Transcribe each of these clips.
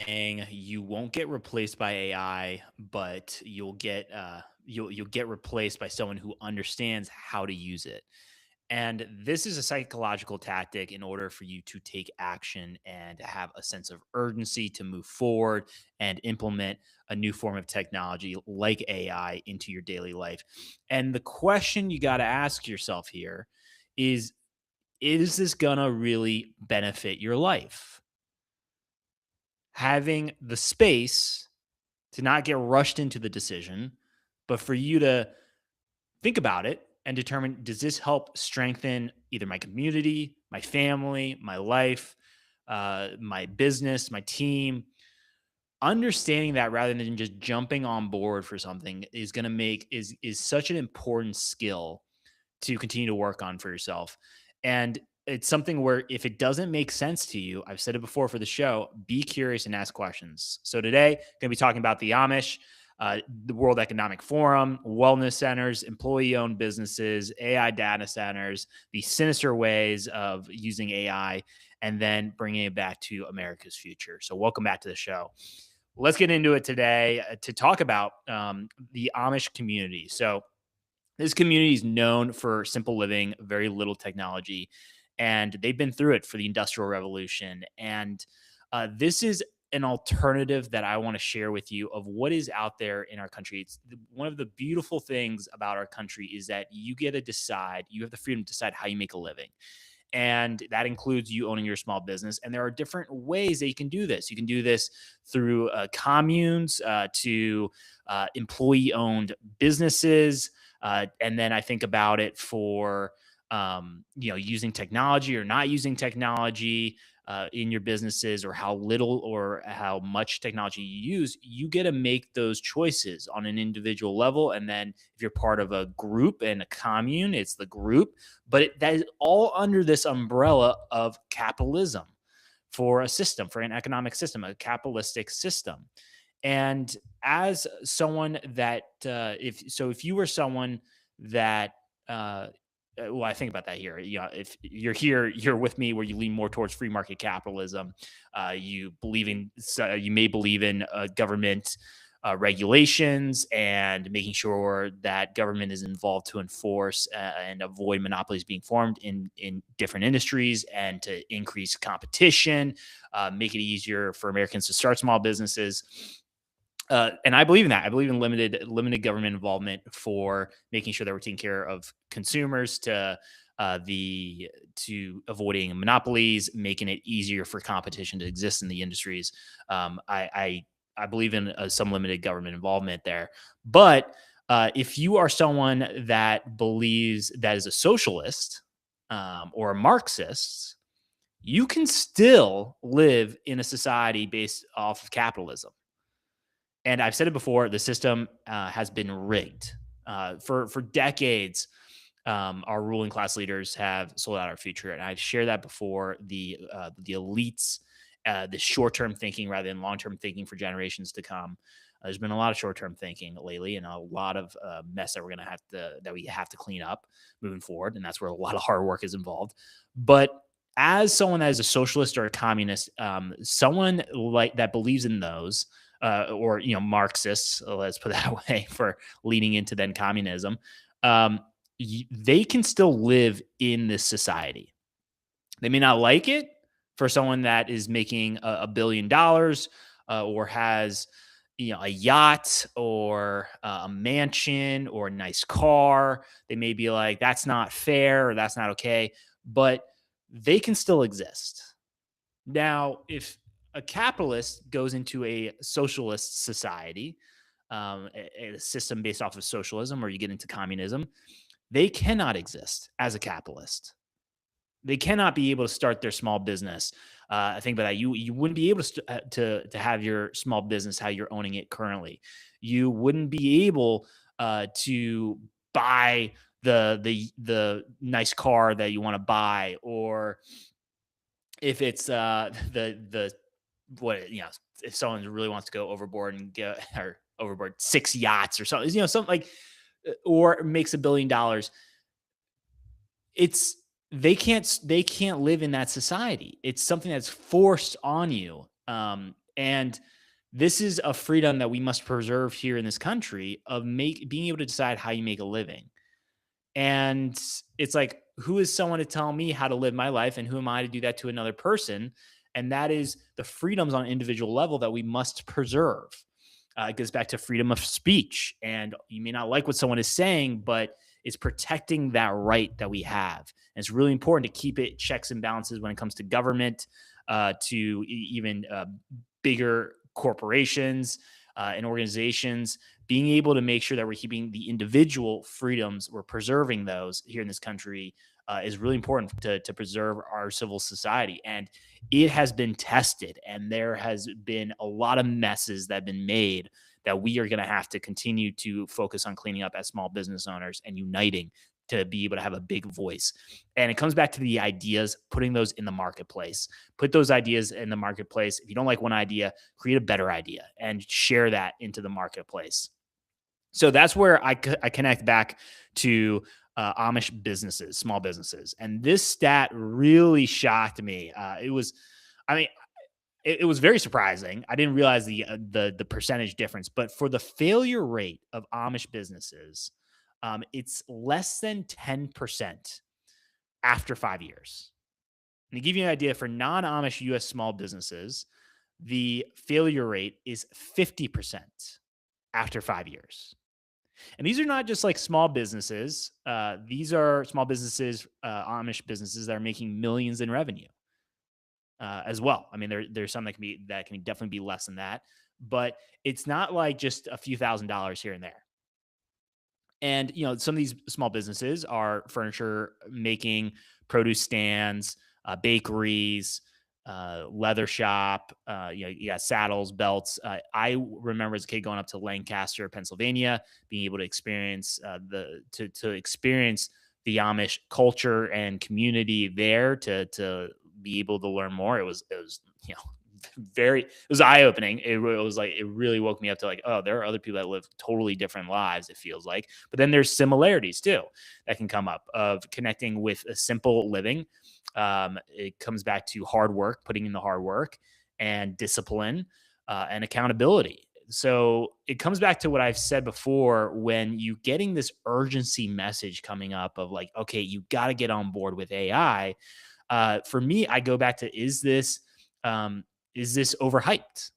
saying you won't get replaced by AI, but you'll get replaced by someone who understands how to use it. And this is a psychological tactic in order for you to take action and have a sense of urgency to move forward and implement a new form of technology like AI into your daily life. And the question you got to ask yourself here is is this gonna really benefit your life? Having the space to not get rushed into the decision, but for you to think about it and determine, does this help strengthen either my community, my family, my life, my business, my team? Understanding that rather than just jumping on board for something is going to make is such an important skill to continue to work on for yourself. And it's something where if it doesn't make sense to you, I've said it before for the show, be curious and ask questions. So today, going to be talking about the Amish, the World Economic Forum, wellness centers, employee-owned businesses, AI data centers, the sinister ways of using AI, and then bringing it back to America's future. So welcome back to the show. Let's get into it today to talk about the Amish community. So this community is known for simple living, very little technology, and they've been through it for the Industrial Revolution. And this is an alternative that I want to share with you of what is out there in our country. One of the beautiful things about our country is that you get to decide, you have the freedom to decide how you make a living. And that includes you owning your small business. And there are different ways that you can do this. You can do this through communes, to employee owned businesses. And then I think about it for, using technology or not using technology in your businesses, or how little or how much technology you use. You get to make those choices on an individual level. And then if you're part of a group and a commune, it's the group. But that is all under this umbrella of capitalism, for a system, for an economic system, a capitalistic system. And as someone that, if you were someone that, well, I think about that here. If you're here, you're with me, where you lean more towards free market capitalism. You may believe in government regulations and making sure that government is involved to enforce and avoid monopolies being formed in different industries, and to increase competition, make it easier for Americans to start small businesses. And I believe in that. I believe in limited government involvement for making sure that we're taking care of consumers, the to avoiding monopolies, making it easier for competition to exist in the industries. I believe in some limited government involvement there. But if you are someone that believes that is a socialist, or a Marxist, you can still live in a society based off of capitalism. And I've said it before, the system has been rigged. For decades, our ruling class leaders have sold out our future, and I've shared that before. The elites, the short term thinking rather than long term thinking for generations to come. There's been a lot of short term thinking lately, and a lot of mess that we have to clean up moving forward, and that's where a lot of hard work is involved. But as someone that is a socialist or a communist, someone like that believes in those, or Marxists, let's put it that way, for leaning into then communism, um, they can still live in this society. They may not like it. For someone that is making $1 billion, or has a yacht, or a mansion, or a nice car, they may be like, that's not fair, or that's not okay. But they can still exist. Now, if a capitalist goes into a socialist society, a system based off of socialism, or you get into communism, they cannot exist as a capitalist. They cannot be able to start their small business. I think about that. You wouldn't be able to have your small business how you're owning it currently. You wouldn't be able to buy the nice car that you want to buy, or if it's the what if someone really wants to go overboard and get or overboard 6 yachts or something, something like, or makes $1 billion, it's they can't live in that society. It's something that's forced on you. And this is a freedom that we must preserve here in this country of being able to decide how you make a living. And it's like, who is someone to tell me how to live my life? And who am I to do that to another person? And that is the freedoms on an individual level that we must preserve. It goes back to freedom of speech. And you may not like what someone is saying, but it's protecting that right that we have. And it's really important to keep it checks and balances when it comes to government, even bigger corporations and organizations, being able to make sure that we're keeping the individual freedoms, we're preserving those here in this country is really important to preserve our civil society. And it has been tested, and there has been a lot of messes that have been made that we are going to have to continue to focus on cleaning up as small business owners and uniting to be able to have a big voice. And it comes back to the ideas, putting those in the marketplace. Put those ideas in the marketplace. If you don't like one idea, create a better idea and share that into the marketplace. So that's where I connect back to Amish businesses, small businesses. And this stat really shocked me. I mean, it was very surprising. I didn't realize the percentage difference, but for the failure rate of Amish businesses, it's less than 10% after 5 years. And to give you an idea, for non-Amish U.S. small businesses, the failure rate is 50% after 5 years. And these are not just like small businesses. These are small businesses, Amish businesses that are making millions in revenue as well. I mean, there's some that can definitely be less than that, but it's not like just a few $1,000s here and there. And some of these small businesses are furniture making, produce stands, bakeries, leather shop. You got saddles, belts. I remember as a kid going up to Lancaster, Pennsylvania, being able to experience to experience the Amish culture and community there. To be able to learn more, it was it was eye opening. It was like it really woke me up to like, oh, there are other people that live totally different lives. It feels like, but then there's similarities too that can come up of connecting with a simple living. It comes back to hard work, putting in the hard work, and discipline and accountability. So it comes back to what I've said before when you getting this urgency message coming up of like, okay, you got to get on board with AI. For me, I go back to is this overhyped?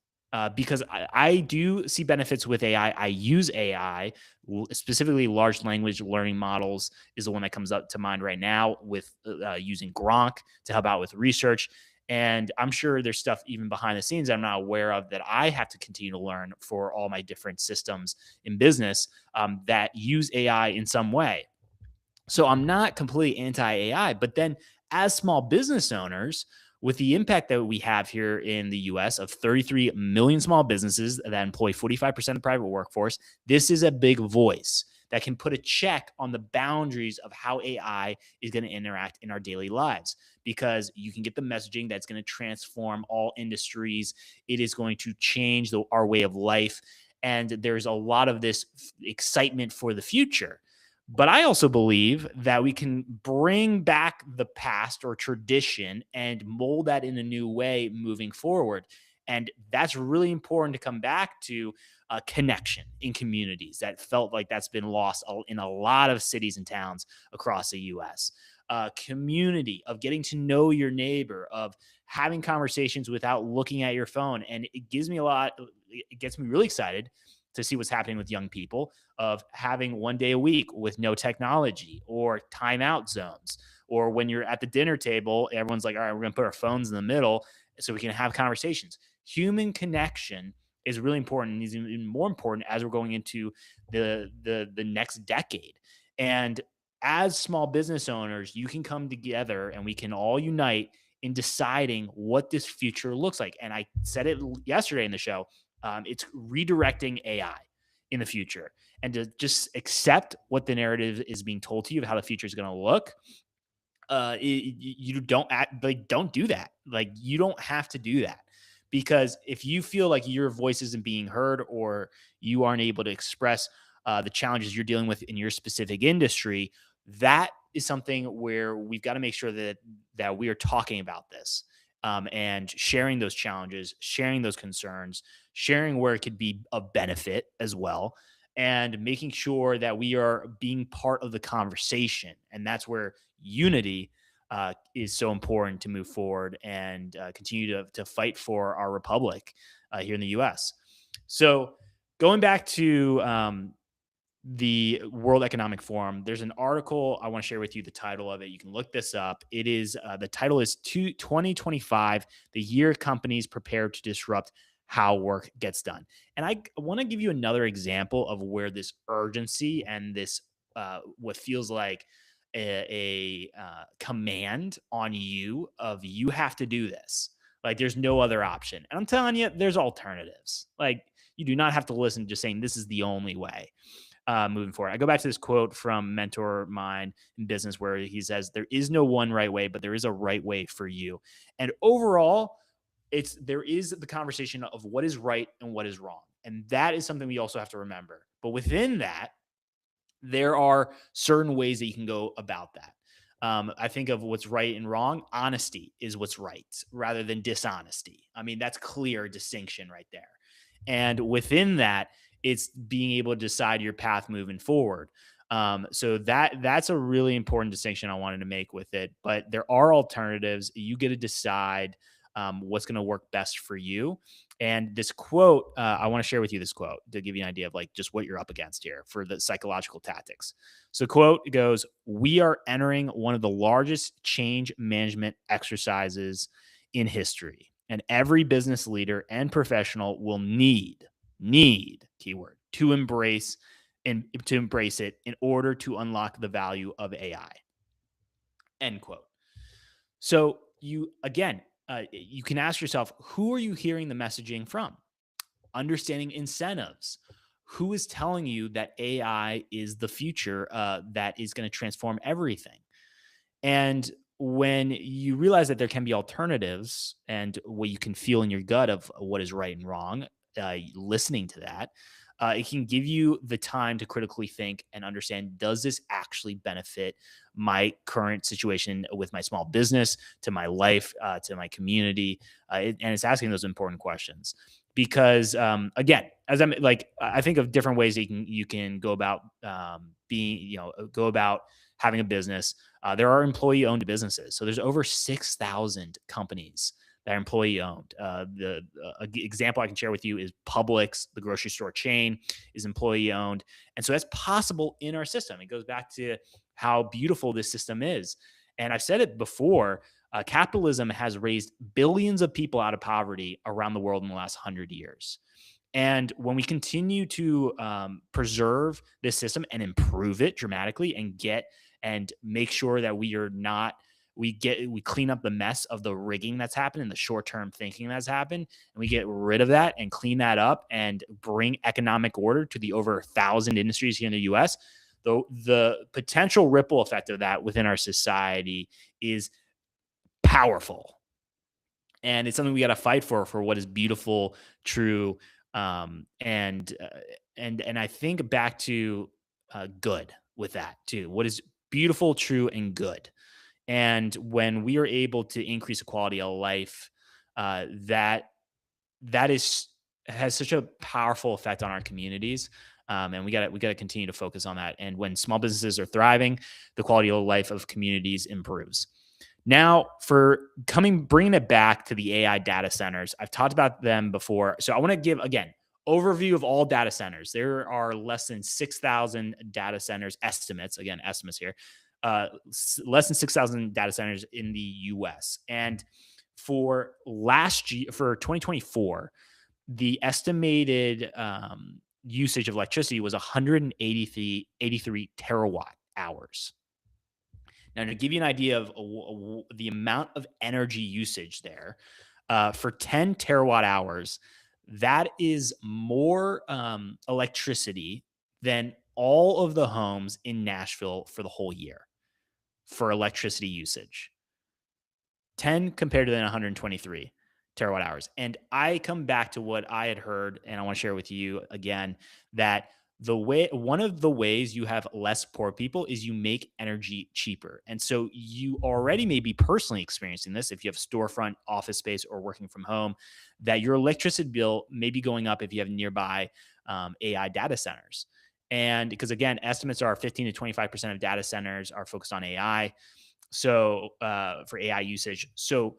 Because I do see benefits with AI. I use AI, specifically large language learning models is the one that comes up to mind right now with using Gronk to help out with research. And I'm sure there's stuff even behind the scenes I'm not aware of that I have to continue to learn for all my different systems in business that use AI in some way. So I'm not completely anti AI, but then as small business owners, with the impact that we have here in the US of 33 million small businesses that employ 45% of the private workforce, this is a big voice that can put a check on the boundaries of how AI is going to interact in our daily lives because you can get the messaging that's going to transform all industries. It is going to change our way of life. And there's a lot of this excitement for the future. But I also believe that we can bring back the past or tradition and mold that in a new way moving forward. And that's really important to come back to a connection in communities that felt like that's been lost in a lot of cities and towns across the US. Community of getting to know your neighbor, of having conversations without looking at your phone. And it gets me really excited to see what's happening with young people of having one day a week with no technology or timeout zones. Or when you're at the dinner table, everyone's like, all right, we're going to put our phones in the middle so we can have conversations. Human connection is really important and is even more important as we're going into the next decade. And as small business owners, you can come together and we can all unite in deciding what this future looks like. And I said it yesterday in the show. It's redirecting AI in the future and to just accept what the narrative is being told to you of how the future is going to look. You don't do that. Like you don't have to do that because if you feel like your voice isn't being heard or you aren't able to express the challenges you're dealing with in your specific industry, that is something where we've got to make sure that we are talking about this and sharing those challenges, sharing those concerns, sharing where it could be of benefit as well, and making sure that we are being part of the conversation. And that's where unity is so important to move forward and continue to fight for our republic here in the US. So, going back to the World Economic Forum, there's an article I want to share with you. The title of it, you can look this up. It is the title is 2025, the year companies prepare to disrupt how work gets done. And I want to give you another example of where this urgency and this what feels like a command on you of you have to do this. Like there's no other option. And I'm telling you, there's alternatives. Like you do not have to listen just saying this is the only way moving forward. I go back to this quote from mentor mine in business where he says, "There is no one right way, but there is a right way for you." And overall, there is the conversation of what is right and what is wrong, and that is something we also have to remember. But within that, there are certain ways that you can go about that. I think of what's right and wrong. Honesty is what's right rather than dishonesty. I mean, that's clear distinction right there. And within that, it's being able to decide your path moving forward. So that's a really important distinction I wanted to make with it. But there are alternatives. You get to decide what's going to work best for you. And this quote, I want to share with you this quote to give you an idea of like just what you're up against here for the psychological tactics. So, quote goes, "We are entering one of the largest change management exercises in history, and every business leader and professional will need keyword to embrace it in order to unlock the value of AI." End quote. So you can ask yourself, who are you hearing the messaging from? Understanding incentives. Who is telling you that AI is the future that is going to transform everything? And when you realize that there can be alternatives and what you can feel in your gut of what is right and wrong, listening to that, it can give you the time to critically think and understand, does this actually benefit my current situation with my small business, to my life, to my community? And it's asking those important questions. Because again, as I'm like, I think of different ways that you can go about go about having a business. There are employee owned businesses. So there's over 6,000 companies that are employee owned. The example I can share with you is Publix, the grocery store chain, is employee owned. And so that's possible in our system. It goes back to how beautiful this system is. And I've said it before, capitalism has raised billions of people out of poverty around the world in the last 100 years. And when we continue to preserve this system and improve it dramatically and make sure that we clean up the mess of the rigging that's happened and the short-term thinking that's happened, and we get rid of that and clean that up and bring economic order to the over 1,000 industries here in the US, the potential ripple effect of that within our society is powerful. And it's something we got to fight for what is beautiful, true, and I think back to good with that too. What is beautiful, true, and good. And when we are able to increase the quality of life, that is has such a powerful effect on our communities. And we got to continue to focus on that. And when small businesses are thriving, the quality of life of communities improves. Now, bringing it back to the AI data centers, I've talked about them before. So I want to give, again, overview of all data centers. There are less than 6,000 data centers, estimates here, less than 6,000 data centers in the US. And for last year, for 2024, the estimated usage of electricity was 183 terawatt hours. Now, to give you an idea of the amount of energy usage there, for 10 terawatt hours, that is more electricity than all of the homes in Nashville for the whole year for electricity usage. 10 compared to then 123 terawatt hours. And I come back to what I had heard, and I want to share with you again, that One of the ways you have less poor people is you make energy cheaper. And so you already may be personally experiencing this if you have storefront office space or working from home, that your electricity bill may be going up if you have nearby AI data centers. And because again, estimates are 15 to 25% of data centers are focused on AI. So for AI usage. So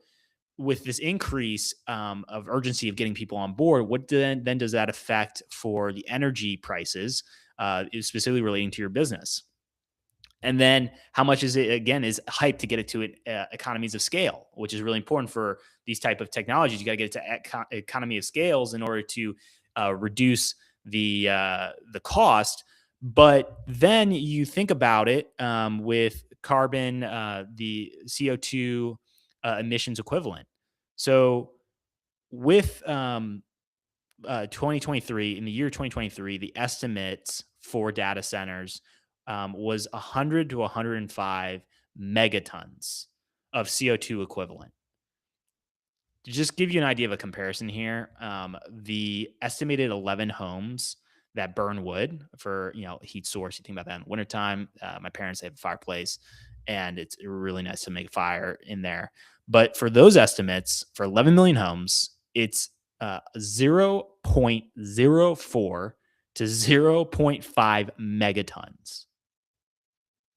with this increase of urgency of getting people on board, what then does that affect for the energy prices, is specifically relating to your business? And then how much is it again is hype to get it to economies of scale, which is really important for these type of technologies. You got to get it to economy of scales in order to reduce the cost. But then you think about it with carbon, the CO2 emissions equivalent. So with 2023, in the year 2023, the estimates for data centers was 100 to 105 megatons of CO2 equivalent. To just give you an idea of a comparison here, the estimated 11 homes that burn wood for heat source. You think about that in wintertime. My parents have a fireplace, and it's really nice to make a fire in there. But for those estimates, for 11 million homes, it's 0.04 to zero point 0.5 megatons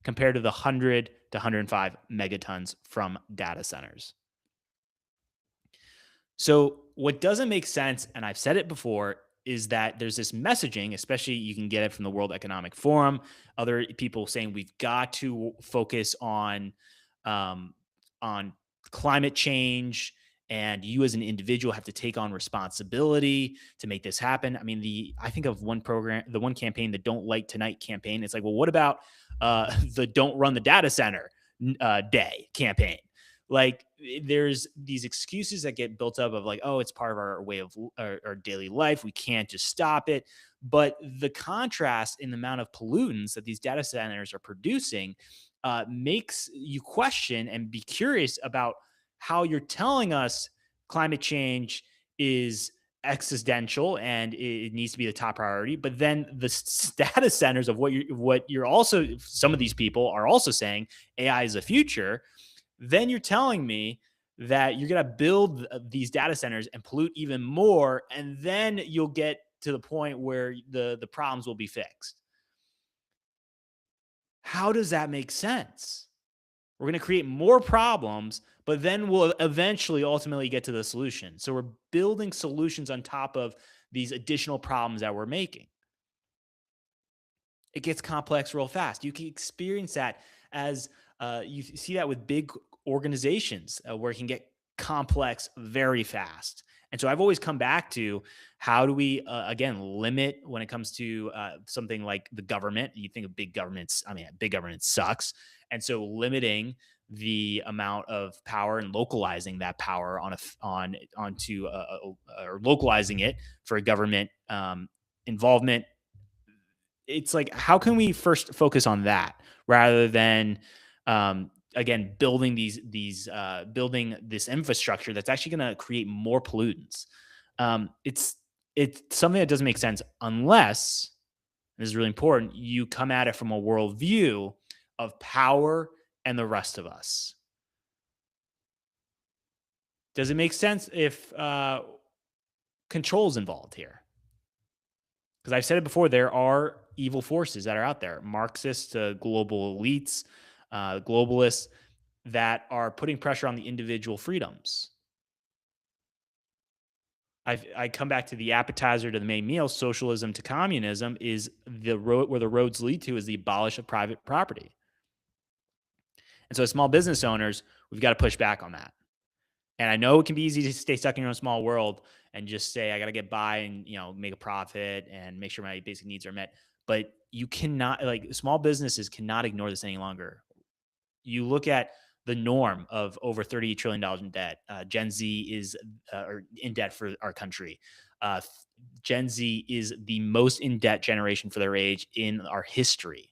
compared to the 100 to 105 megatons from data centers. So, what doesn't make sense, and I've said it before, is that there's this messaging, especially you can get it from the World Economic Forum, other people saying we've got to focus um, on climate change, and you as an individual have to take on responsibility to make this happen. I mean, I think of one program, the one campaign, the "Don't Light Tonight" campaign. It's like, well, what about the "Don't Run the Data Center" day campaign? Like there's these excuses that get built up of like, oh, it's part of our way of our daily life, we can't just stop it. But the contrast in the amount of pollutants that these data centers are producing makes you question and be curious about how you're telling us climate change is existential and it needs to be the top priority, but then the data centers of what you're also, some of these people are also saying AI is the future. Then you're telling me that you're going to build these data centers and pollute even more, and then you'll get to the point where the problems will be fixed. How does that make sense? We're going to create more problems, but then we'll eventually ultimately get to the solution. So we're building solutions on top of these additional problems that we're making. It gets complex real fast. You can experience that as you see that with big organizations where it can get complex very fast. And so I've always come back to how do we, again, limit when it comes to something like the government. You think of big governments, I mean, big government sucks. And so limiting the amount of power and localizing that power onto or localizing it for government involvement. It's like, how can we first focus on that rather than again building this infrastructure that's actually going to create more pollutants. It's something that doesn't make sense unless, this is really important, you come at it from a worldview of power and the rest of us. Does it make sense if control is involved here? Because I've said it before, there are evil forces that are out there, Marxists, global elites, globalists that are putting pressure on the individual freedoms. I come back to the appetizer to the main meal. Socialism to communism is the road where the roads lead to is the abolish of private property. And so, as small business owners, we've got to push back on that. And I know it can be easy to stay stuck in your own small world and just say, I got to get by and, make a profit and make sure my basic needs are met. But you cannot, like, small businesses cannot ignore this any longer. You look at the norm of over $38 trillion in debt. Gen Z is in debt for our country. Uh, Gen Z is the most in debt generation for their age in our history.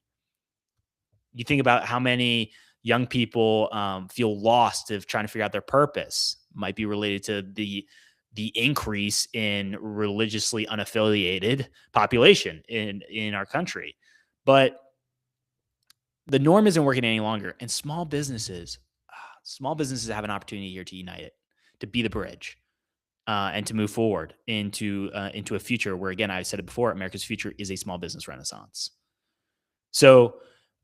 You think about how many young people feel lost of trying to figure out their purpose. Might be related to the increase in religiously unaffiliated population in our country. But the norm isn't working any longer, and small businesses have an opportunity here to unite it, to be the bridge, and to move forward into a future where, again, I said it before, America's future is a small business renaissance. So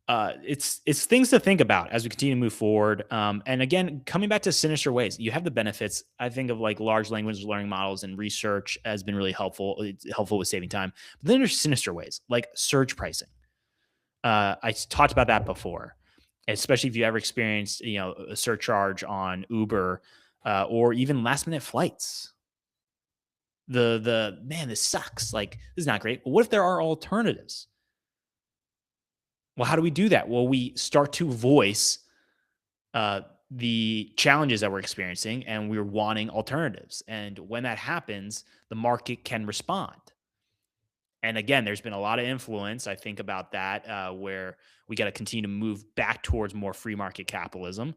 it's things to think about as we continue to move forward. And again, coming back to sinister ways, you have the benefits. I think of like large language learning models and research has been really helpful. It's helpful with saving time. But then there's sinister ways like surge pricing. I talked about that before, especially if you ever experienced, a surcharge on Uber or even last minute flights. The man, this sucks. Like this is not great. What if there are alternatives? Well, how do we do that? Well, we start to voice the challenges that we're experiencing, and we're wanting alternatives. And when that happens, the market can respond. And again, there's been a lot of influence, I think, about that, where we got to continue to move back towards more free market capitalism.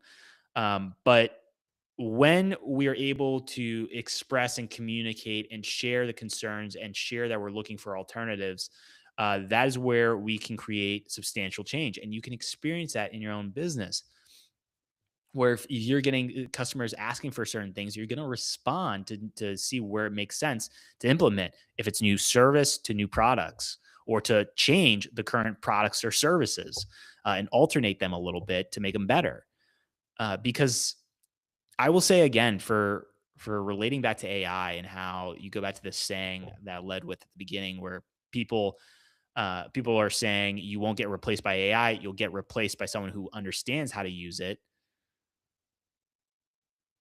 But when we are able to express and communicate and share the concerns and share that we're looking for alternatives, that is where we can create substantial change. And you can experience that in your own business where if you're getting customers asking for certain things, you're going to respond to see where it makes sense to implement if it's new service to new products or to change the current products or services and alternate them a little bit to make them better. Because I will say again, for relating back to AI and how you go back to this saying that I led with at the beginning, where people are saying you won't get replaced by AI, you'll get replaced by someone who understands how to use it.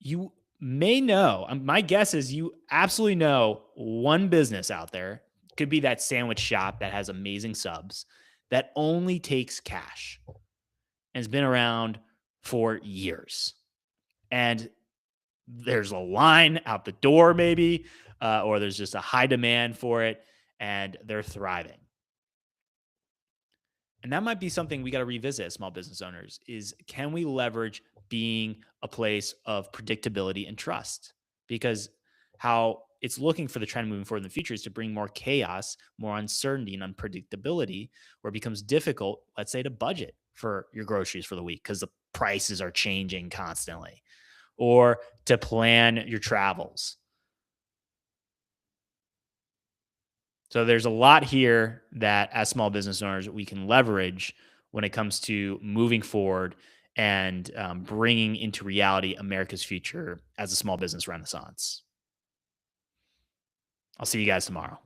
You may know, my guess is you absolutely know one business out there, could be that sandwich shop that has amazing subs that only takes cash and has been around for years. And there's a line out the door, maybe, or there's just a high demand for it, and they're thriving. And that might be something we got to revisit as small business owners is can we leverage being a place of predictability and trust? Because how it's looking for the trend moving forward in the future is to bring more chaos, more uncertainty and unpredictability, where it becomes difficult, let's say, to budget for your groceries for the week because the prices are changing constantly, or to plan your travels. So there's a lot here that as small business owners we can leverage when it comes to moving forward and bringing into reality America's future as a small business renaissance. I'll see you guys tomorrow.